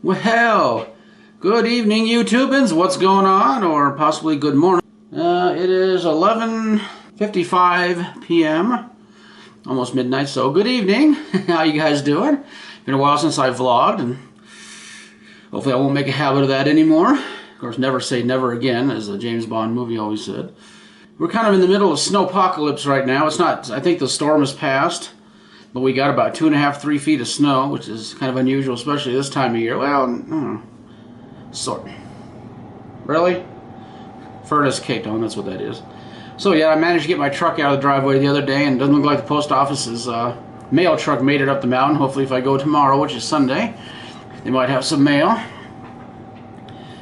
Well, good evening, YouTubans. What's going on? Or possibly good morning. It is 11:55 p.m. Almost midnight, so good evening. How you guys doing? Been a while since I vlogged, and hopefully I won't make a habit of that anymore. Of course, never say never again, as a James Bond movie always said. We're kind of in the middle of snowpocalypse right now. It's not, I think the storm has passed, but we got about 2.5–3 feet of snow, which is kind of unusual, especially this time of year. Well, sort. Really? Furnace caked on, that's what that is. So yeah, I managed to get my truck out of the driveway the other day, and it doesn't look like the post office's mail truck made it up the mountain. Hopefully if I go tomorrow, which is Sunday, they might have some mail.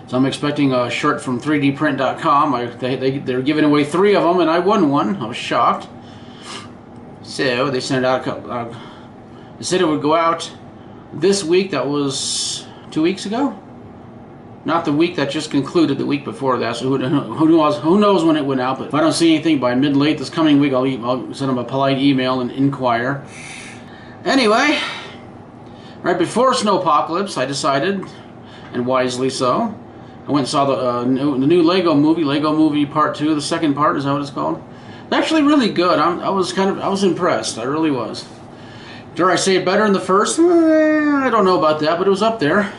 So I'm expecting a shirt from 3dprint.com. They're giving away 3 of them, and I won one. I was shocked. So they sent it out. They said it would go out this week. That was 2 weeks ago. Not the week that just concluded, the week before that. So who knows when it went out? But if I don't see anything by mid-late this coming week, I'll send them a polite email and inquire. Anyway, right before snowpocalypse, I decided, and wisely so, I went and saw the new Lego Movie Part 2. The second part, is that what it's called? It's actually really good. I was impressed. I really was. Dare I say better than the first? I don't know about that, but it was up there.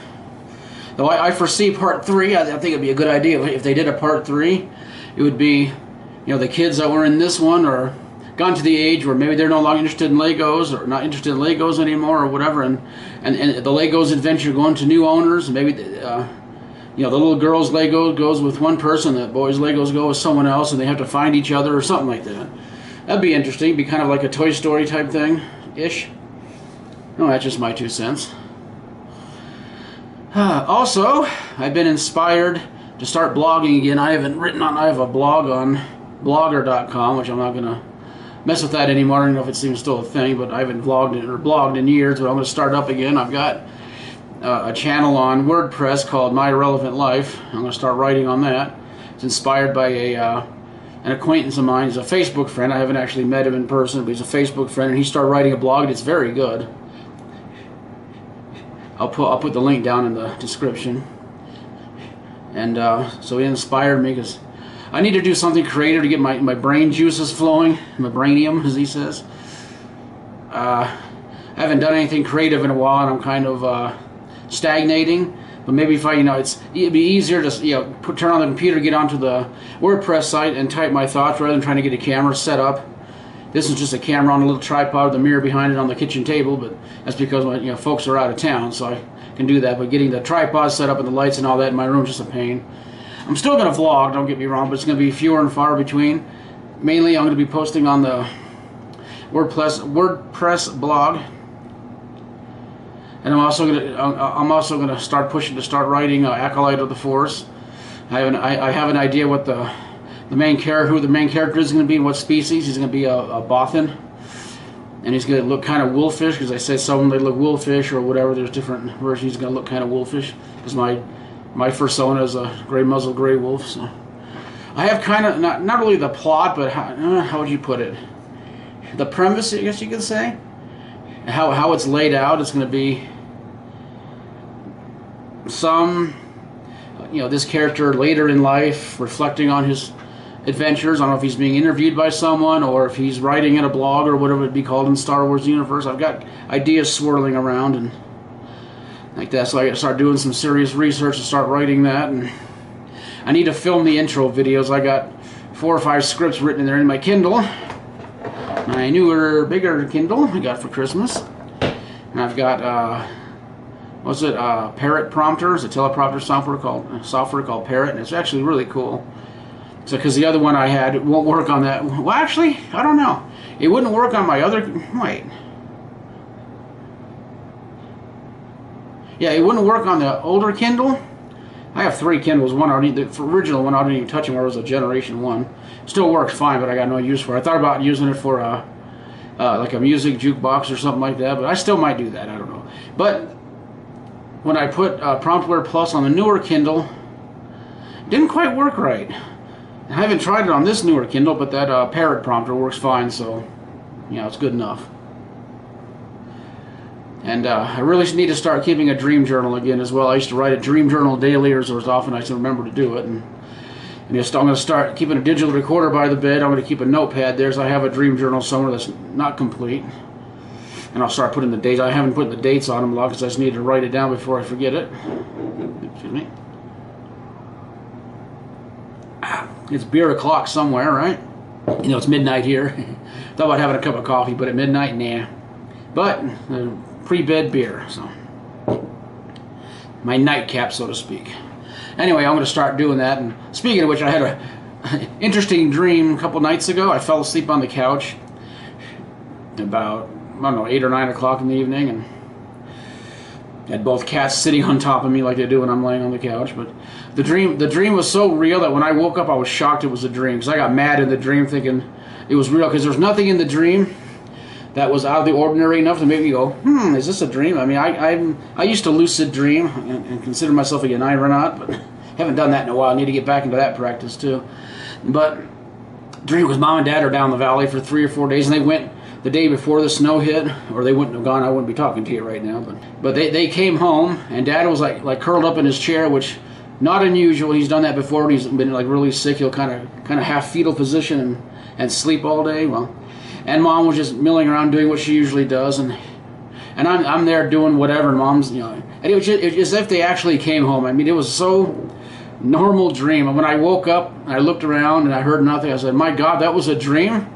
Though I foresee Part 3. I think it'd be a good idea if they did a Part 3. It would be, the kids that were in this one are gone to the age where maybe they're no longer interested in Legos, or not interested in Legos anymore, or whatever, and the Legos adventure going to new owners, and maybe the little girl's Lego goes with one person, the boy's Legos go with someone else, and they have to find each other or something like that. That'd be interesting. It'd be kind of like a Toy Story type thing-ish. No, that's just my 2 cents. Also, I've been inspired to start blogging again. I have a blog on blogger.com, which I'm not going to mess with that anymore. I don't know if it seems still a thing, but I haven't blogged in years, but I'm going to start up again. I've got a channel on WordPress called My Irrelevant Life. I'm going to start writing on that. It's inspired by an acquaintance of mine. He's a Facebook friend. I haven't actually met him in person, but he's a Facebook friend, and he started writing a blog, and it's very good. I'll put the link down in the description. And so he inspired me, because I need to do something creative to get my brain juices flowing, my brainium, as he says. I haven't done anything creative in a while, and I'm kind of stagnating. But maybe if it'd be easier to turn on the computer, get onto the WordPress site, and type my thoughts rather than trying to get a camera set up. This is just a camera on a little tripod with a mirror behind it on the kitchen table, but that's because folks are out of town, so I can do that. But getting the tripod set up and the lights and all that in my room is just a pain. I'm still going to vlog, don't get me wrong, but it's going to be fewer and far between. Mainly, I'm going to be posting on the WordPress blog, and I'm also going to start pushing to start writing Acolyte of the Force. I have an idea what who the main character is going to be and what species. He's going to be a Bothan, and he's going to look kind of wolfish, because I said some they look wolfish or whatever. There's different versions. He's going to look kind of wolfish, because my persona is a gray muzzled gray wolf. So I have kind of not really the plot, but how would you put it? The premise, I guess you could say. How it's laid out. It's going to be some this character later in life reflecting on his adventures. I don't know if he's being interviewed by someone, or if he's writing in a blog, or whatever it'd be called in Star Wars universe. I've got ideas swirling around and like that, so I got to start doing some serious research to start writing that. And I need to film the intro videos. I got 4 or 5 scripts written in there in my Kindle, my newer, bigger Kindle I got for Christmas. And I've got Parrot Prompter. It's a teleprompter software called Parrot, and it's actually really cool. So, because the other one I had, it won't work on that. Well, actually, I don't know. It wouldn't work on my other. Wait. Yeah, it wouldn't work on the older Kindle. I have 3 Kindles. One the original one I didn't even touch, where it was a Generation 1. Still works fine, but I got no use for it. I thought about using it for like a music jukebox or something like that, but I still might do that. I don't know. But when I put Promptware Plus on the newer Kindle, it didn't quite work right. I haven't tried it on this newer Kindle, but that Parrot prompter works fine, so it's good enough. And I really need to start keeping a dream journal again as well. I used to write a dream journal daily, or as often as I remember to do it. And I'm going to start keeping a digital recorder by the bed. I'm going to keep a notepad there, so I have a dream journal somewhere that's not complete. And I'll start putting the dates. I haven't put the dates on them a lot because I just need to write it down before I forget it. Excuse me. It's beer o'clock somewhere, right? You know, it's midnight here. Thought about having a cup of coffee, but at midnight, nah. But pre-bed beer, so my nightcap, so to speak. Anyway, I'm going to start doing that. And speaking of which, I had an interesting dream a couple nights ago. I fell asleep on the couch about, I don't know, 8 or 9 o'clock in the evening, and had both cats sitting on top of me like they do when I'm laying on the couch. But the dream was so real that when I woke up, I was shocked it was a dream, because I got mad in the dream thinking it was real, because there was nothing in the dream that was out of the ordinary enough to make me go, is this a dream? I mean, I used to lucid dream and consider myself a Aeronaut, but haven't done that in a while. I need to get back into that practice too. But dream was Mom and Dad are down the valley for 3 or 4 days, and they went the day before the snow hit, or they wouldn't have gone. I wouldn't be talking to you right now. But they came home, and Dad was like curled up in his chair, which not unusual. He's done that before when he's been like really sick. He'll kind of half fetal position and sleep all day. Well, and Mom was just milling around doing what she usually does, and I'm there doing whatever. And Mom's, you know, and it was as if they actually came home. I mean, it was so normal dream. And when I woke up, I looked around and I heard nothing. I said, "My God, that was a dream."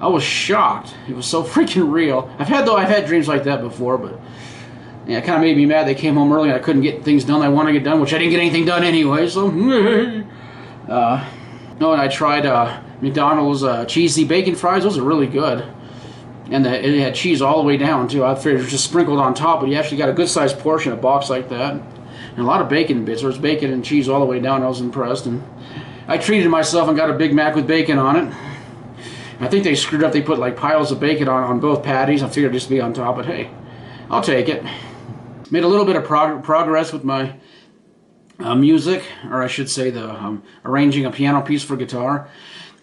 I was shocked. It was so freaking real. I've had dreams like that before, but yeah, it kind of made me mad. They came home early and I couldn't get things done I want to get done, which I didn't get anything done anyway. So no, and I tried McDonald's cheesy bacon fries. Those are really good, and it had cheese all the way down too. I figured it was just sprinkled on top, but you actually got a good sized portion, a box like that, and a lot of bacon bits. There was bacon and cheese all the way down. I was impressed, and I treated myself and got a Big Mac with bacon on it. I think they screwed up. They put like piles of bacon on both patties. I figured it'd just be on top, but hey, I'll take it. Made a little bit of progress with my music, or I should say arranging a piano piece for guitar.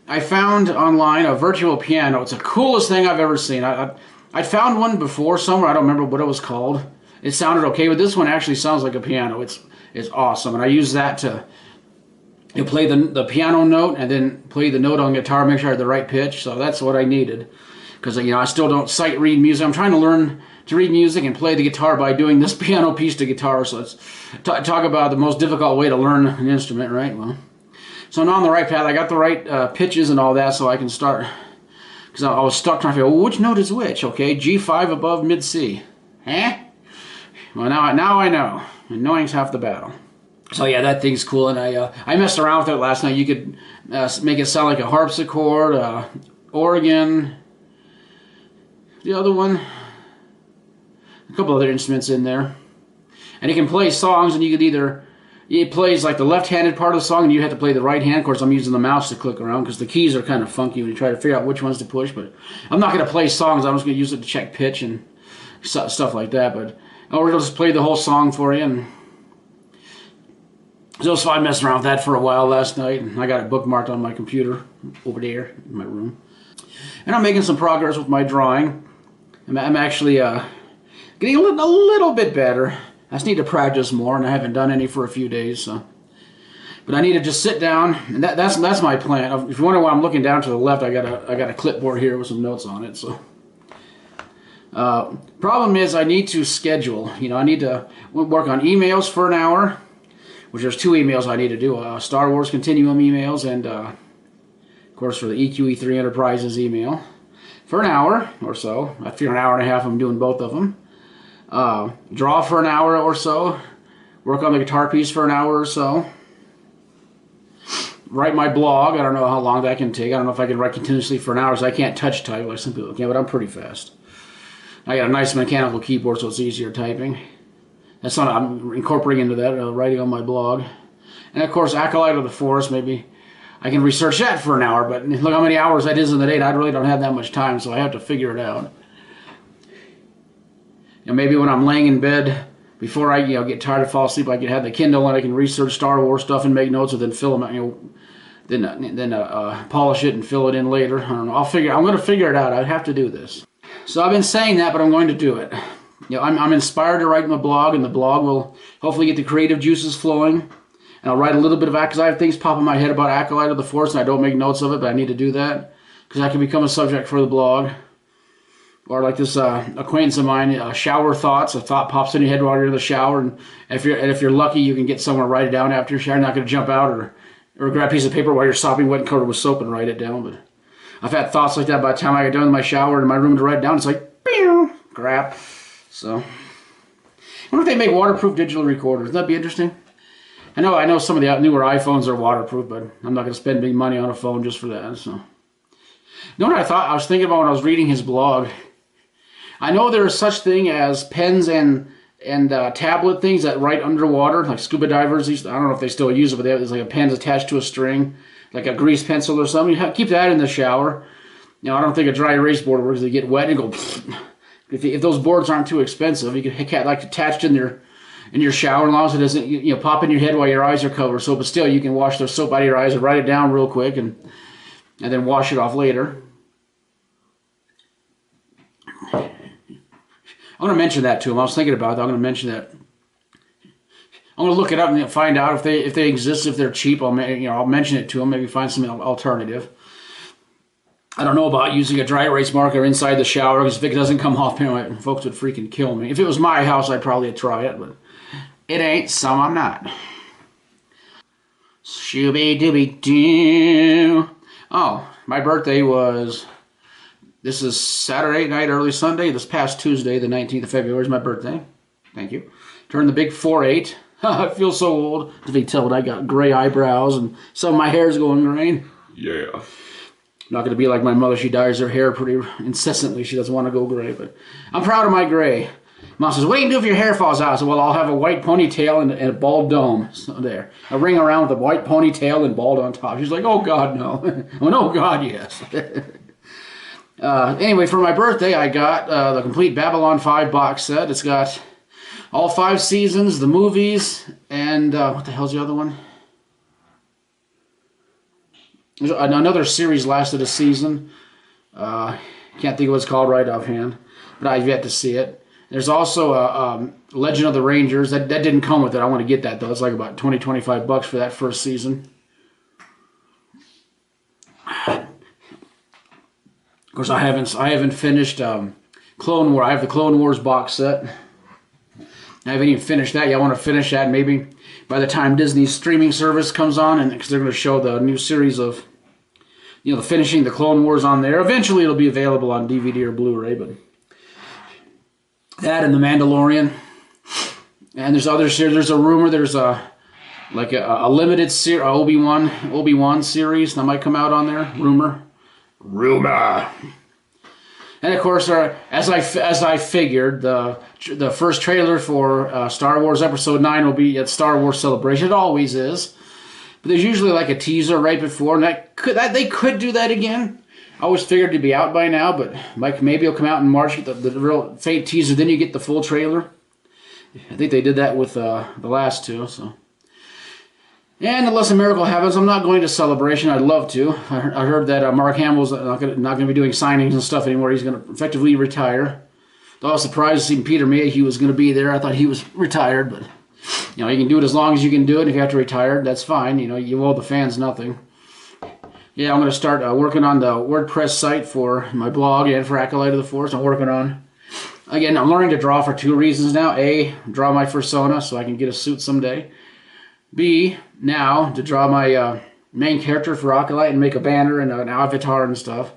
I found online a virtual piano. It's the coolest thing I've ever seen. I'd found one before somewhere. I don't remember what it was called. It sounded okay, but this one actually sounds like a piano. It's awesome, and I use that to play the piano note and then play the note on guitar, make sure I had the right pitch. So that's what I needed, because you know I still don't sight read music. I'm trying to learn to read music and play the guitar by doing this piano piece to guitar. So let's talk about the most difficult way to learn an instrument, right? Well, so I'm on the right path. I got the right pitches and all that, so I can start. Because I was stuck trying to figure, well, which note is which? Okay, G5 above mid C. Huh? Well, now I know. And knowing's half the battle. So yeah, that thing's cool, and I messed around with it last night. You could make it sound like a harpsichord, organ, the other one, a couple other instruments in there, and it can play songs. And you could it plays like the left-handed part of the song, and you have to play the right hand. Of course, I'm using the mouse to click around because the keys are kind of funky when you try to figure out which ones to push. But I'm not going to play songs. I'm just going to use it to check pitch and stuff like that. But or it'll just play the whole song for you. And so I messed around with that for a while last night, and I got it bookmarked on my computer over there in my room. And I'm making some progress with my drawing. I'm actually getting a little bit better. I just need to practice more, and I haven't done any for a few days. So, but I need to just sit down, and that's my plan. If you wonder why I'm looking down to the left, I got a clipboard here with some notes on it. So, problem is I need to schedule. You know, I need to work on emails for an hour. Which there's 2 emails I need to do, Star Wars Continuum emails and, of course, for the EQE3 Enterprises email for an hour or so. I figure an hour and a half I'm doing both of them. Draw for an hour or so. Work on the guitar piece for an hour or so. Write my blog. I don't know how long that can take. I don't know if I can write continuously for an hour, so I can't touch type like some people can, but I'm pretty fast. I got a nice mechanical keyboard, so it's easier typing. That's not, I'm incorporating into that, writing on my blog. And of course, Acolyte of the Forest, maybe I can research that for an hour, but look how many hours that is in the day, and I really don't have that much time, so I have to figure it out. You know, maybe when I'm laying in bed, before I get tired to fall asleep, I can have the Kindle and I can research Star Wars stuff and make notes, and then fill them out, then polish it and fill it in later. I don't know. I'm going to figure it out. I'd have to do this. So I've been saying that, but I'm going to do it. I'm inspired to write my blog, and the blog will hopefully get the creative juices flowing. And I'll write a little bit of because I have things pop in my head about Acolyte of the Force, and I don't make notes of it, but I need to do that because that can become a subject for the blog. Or like this acquaintance of mine, shower thoughts. A thought pops in your head while you're in the shower, and if you're lucky, you can get someone to write it down after your shower. You're not going to jump out or grab a piece of paper while you're sopping wet and covered with soap and write it down. But I've had thoughts like that by the time I get done with my shower in my room to write it down. It's like, crap. So, I wonder if they make waterproof digital recorders. That'd be interesting. I know some of the newer iPhones are waterproof, but I'm not going to spend big money on a phone just for that. So, you know what I was thinking about when I was reading his blog? I know there is such thing as pens and tablet things that write underwater, like scuba divers. I don't know if they still use it, but there's like a pen's attached to a string, like a grease pencil or something. You keep that in the shower. I don't think a dry erase board works. They get wet and go. If those boards aren't too expensive, you can like attached in your shower, as long as it doesn't pop in your head while your eyes are covered. So, but still, you can wash the soap out of your eyes and write it down real quick, and then wash it off later. I'm going to mention that to him. I was thinking about that. I'm going to mention that. I'm going to look it up and find out if they exist, if they're cheap. I'll mention it to him. Maybe find some alternative. I don't know about using a dry erase marker inside the shower, because if it doesn't come off, folks would freaking kill me. If it was my house, I'd probably try it, but it ain't, so I'm not. Shooby-dooby-doo. Oh, my birthday was... This is Saturday night, early Sunday. This past Tuesday, the 19th of February, is my birthday. Thank you. Turned the big 4-8. I feel so old. As you can tell, I got gray eyebrows and some of my hair's going gray. Yeah. I'm not going to be like my mother. She dyes her hair pretty incessantly. She doesn't want to go gray, but I'm proud of my gray. Mom says, what do you do if your hair falls out? I said, well, I'll have a white ponytail and a bald dome. So there. A ring around with a white ponytail and bald on top. She's like, oh, God, no. Oh, no, God, yes. Anyway, for my birthday, I got the complete Babylon 5 box set. It's got all 5 seasons, the movies, and what the hell's the other one? Another series lasted a season. Can't think of what it's called right offhand, but I've yet to see it. There's also Legend of the Rangers. That didn't come with it. I want to get that, though. It's like about $20-25 for that first season. Of course, I haven't finished Clone Wars. I have the Clone Wars box set. I haven't even finished that yet. I want to finish that maybe by the time Disney's streaming service comes on, and because they're going to show the new series of, finishing the Clone Wars on there. Eventually, it'll be available on DVD or Blu-ray, but that and the Mandalorian. And there's other series. There's a rumor. There's a limited Obi-Wan series that might come out on there. Rumor. And of course, as I figured, the first trailer for Star Wars Episode 9 will be at Star Wars Celebration. It always is, but there's usually like a teaser right before, and they could do that again. I always figured it'd be out by now, but maybe it'll come out in March. Get the real faint teaser, then you get the full trailer. I think they did that with the last two. So. And unless a miracle happens, I'm not going to Celebration. I'd love to. I heard that Mark Hamill's not going to be doing signings and stuff anymore. He's going to effectively retire. Though I was surprised to see Peter Mayhew was going to be there. I thought he was retired, but you can do it as long as you can do it. If you have to retire, that's fine. You owe the fans nothing. Yeah, I'm going to start working on the WordPress site for my blog and for Acolyte of the Force. I'm working on. Again, I'm learning to draw for 2 reasons now. A, draw my persona so I can get a suit someday. B, now to draw my main character for Acolyte and make a banner and an avatar and stuff.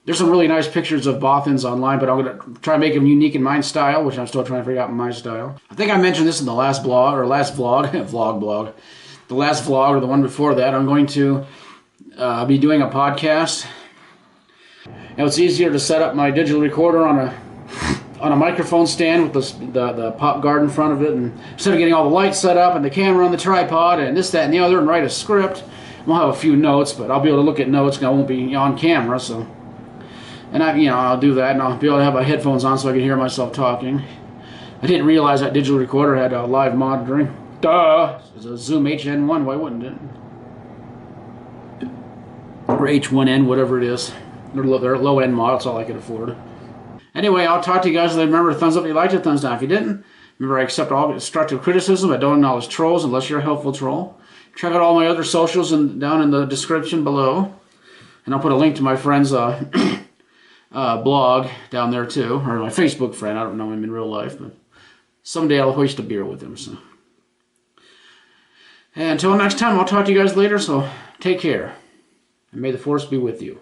There's some really nice pictures of Bothans online, but I'm going to try to make them unique in my style, which I'm still trying to figure out in my style. I think I mentioned this in the last blog, or last vlog, vlog. The last vlog, or the one before that. I'm going to be doing a podcast. Now, it's easier to set up my digital recorder on a microphone stand with the pop guard in front of it, and instead of getting all the lights set up and the camera on the tripod and this, that, and the other, and write a script. We'll have a few notes, but I'll be able to look at notes, and I won't be on camera. So, and I'll do that, and I'll be able to have my headphones on so I can hear myself talking. I didn't realize that digital recorder had live monitoring. Duh! It's a Zoom HN1. Why wouldn't it? Or H1N, whatever it is. Their low-end model. That's all I could afford. Anyway, I'll talk to you guys later. Remember, thumbs up if you liked it, thumbs down if you didn't. Remember, I accept all constructive criticism. I don't acknowledge trolls unless you're a helpful troll. Check out all my other socials down in the description below. And I'll put a link to my friend's blog down there too. Or my Facebook friend. I don't know him in real life, but someday I'll hoist a beer with him. So. And until next time, I'll talk to you guys later, so take care. And may the force be with you.